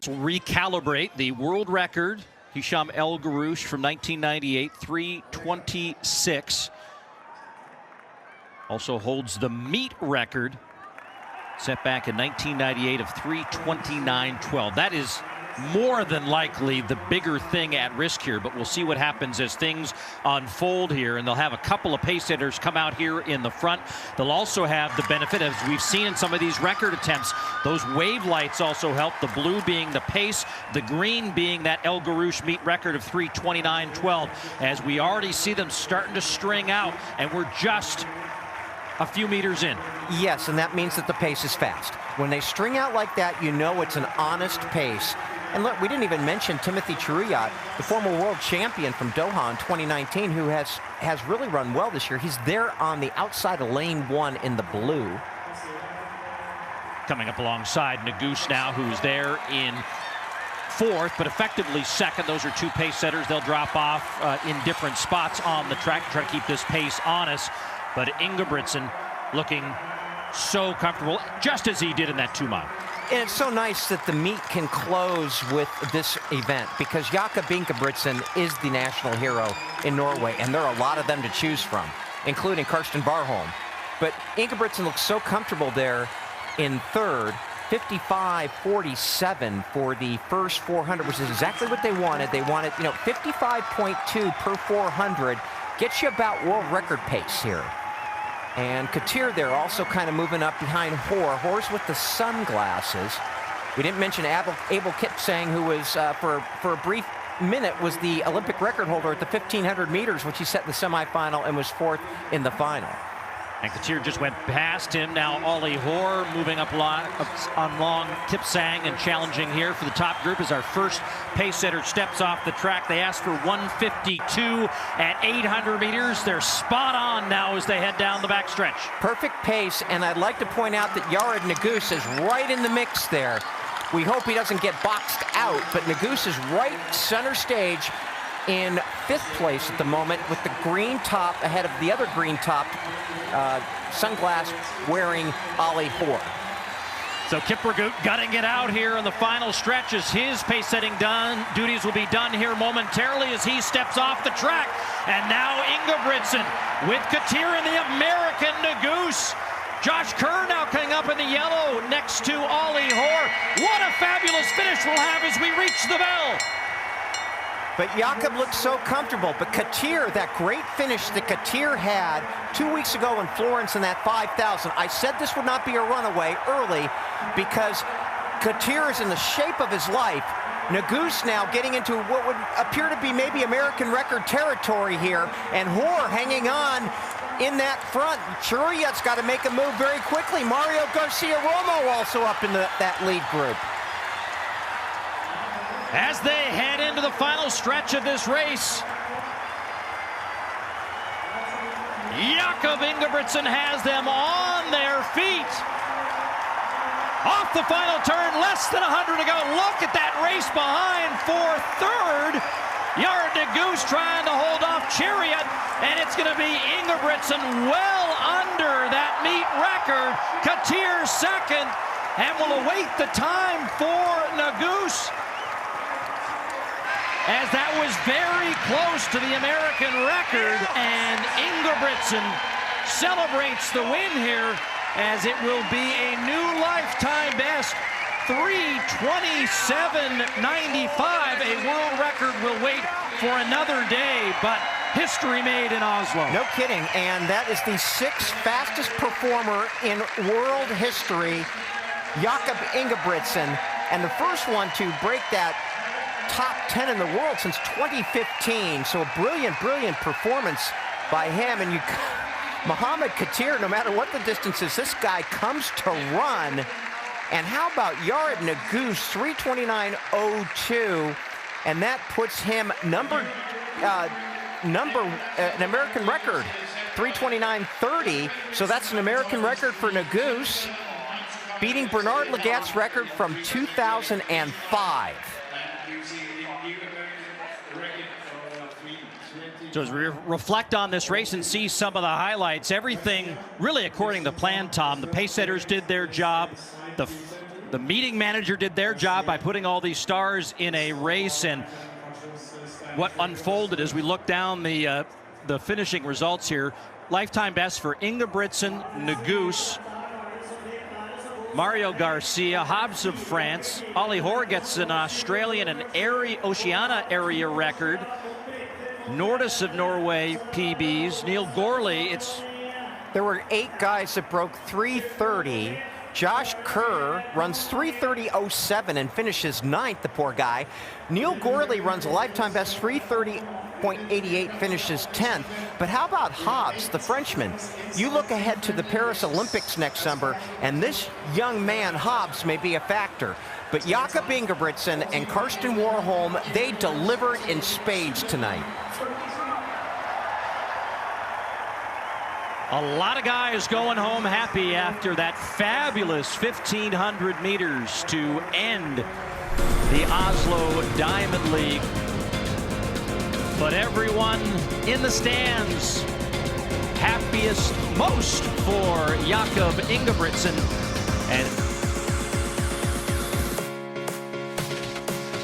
Results will recalibrate the world record. Hisham El Garouche from 1998, 3:26. Also holds the meet record set back in 1998 of 3:29.12. That is more than likely the bigger thing at risk here, but we'll see what happens as things unfold here. And they'll have a couple of pace setters come out here in the front. They'll also have the benefit, as we've seen in some of these record attempts, those wave lights also help, the blue being the pace, the green being that El Garouche meet record of 3:29.12, as we already see them starting to string out, and we're just a few meters in. Yes, and that means that the pace is fast. When they string out like that, you know it's an honest pace. And look, we didn't even mention Timothy Chiruyat, the former world champion from Doha in 2019, who has really run well this year. He's there on the outside of lane 1 in the blue. Coming up alongside Nagus now, who's there in 4th, but effectively 2nd. Those are two pace setters. They'll drop off in different spots on the track to try to keep this pace honest. But Ingebrigtsen looking so comfortable, just as he did in that 2-mile. And it's so nice that the meet can close with this event, because Jakob Ingebrigtsen is the national hero in Norway, and there are a lot of them to choose from, including Karsten Warholm. But Ingebrigtsen looks so comfortable there in 3rd, 55.47 for the first 400, which is exactly what they wanted. They wanted, 55.2 per 400 gets you about world record pace here. And Katir there also kind of moving up behind Hoare. Hoare's with the sunglasses. We didn't mention Abel Kipsang, who was, for a brief minute, was the Olympic record holder at the 1,500 meters, which he set in the semifinal and was 4th in the final. And Katir just went past him. Now Ollie Hoare moving up on long. Kipsang and challenging here for the top group as our first pace setter steps off the track. They asked for 1:52 at 800 meters. They're spot on now as they head down the backstretch. Perfect pace, and I'd like to point out that Yared Nagus is right in the mix there. We hope he doesn't get boxed out, but Nagus is right center stage in 5th place at the moment, with the green top ahead of the other green top sunglass wearing Ollie Hoare. So Kipragut gutting it out here in the final stretch as his pace setting duties will be done here momentarily as he steps off the track. And now Ingebrigtsen with Katir in the American Nagus. Josh Kerr now coming up in the yellow next to Ollie Hoare. What a fabulous finish we'll have as we reach the bell. But Jakob looks so comfortable. But Katir, that great finish that Katir had 2 weeks ago in Florence in that 5,000, I said this would not be a runaway early because Katir is in the shape of his life. Nagus now getting into what would appear to be maybe American record territory here, and Hoare hanging on in that front. Chiruyat's got to make a move very quickly. Mario Garcia Romo also up in that lead group. As they head into the final stretch of this race, Jakob Ingebrigtsen has them on their feet. Off the final turn, less than 100 to go. Look at that race behind for 3rd. Yared Nagus trying to hold off Chiruyat, and it's going to be Ingebrigtsen well under that meet record. Katir 2nd, and will await the time for Nagus, as that was very close to the American record, and Ingebrigtsen celebrates the win here, as it will be a new lifetime best, 3:27.95. A world record will wait for another day, but history made in Oslo. No kidding, and that is the 6th fastest performer in world history, Jakob Ingebrigtsen, and the first one to break that top 10 in the world since 2015. So a brilliant, brilliant performance by him. And Mohamed Katir, no matter what the distance is, this guy comes to run. And how about Yared Nagus, 3:29.02, and that puts him an American record, 3:29.30. So that's an American record for Nagus, beating Bernard Lagat's record from 2005. So as we reflect on this race and see some of the highlights, everything really according to plan, Tom. The pace setters did their job. The The meeting manager did their job by putting all these stars in a race, and what unfolded as we look down the finishing results here. Lifetime best for Ingebrigtsen, Negus, Mario Garcia, Hobbs of France. Ollie Hoare gets an Australian and Oceania area record. Nordis of Norway PBs. Neil Gorley, there were 8 guys that broke 3:30. Josh Kerr runs 3:30.07 and finishes 9th, the poor guy. Neil Gorley runs a lifetime best 3:30.88, finishes 10th. But how about Hobbs, the Frenchman? You look ahead to the Paris Olympics next summer, and this young man, Hobbs, may be a factor. But Jakob Ingebrigtsen and Karsten Warholm, they delivered in spades tonight. a lot of guys going home happy after that fabulous 1,500 meters to end the Oslo Diamond League. But everyone in the stands happiest most for Jakob Ingebrigtsen, and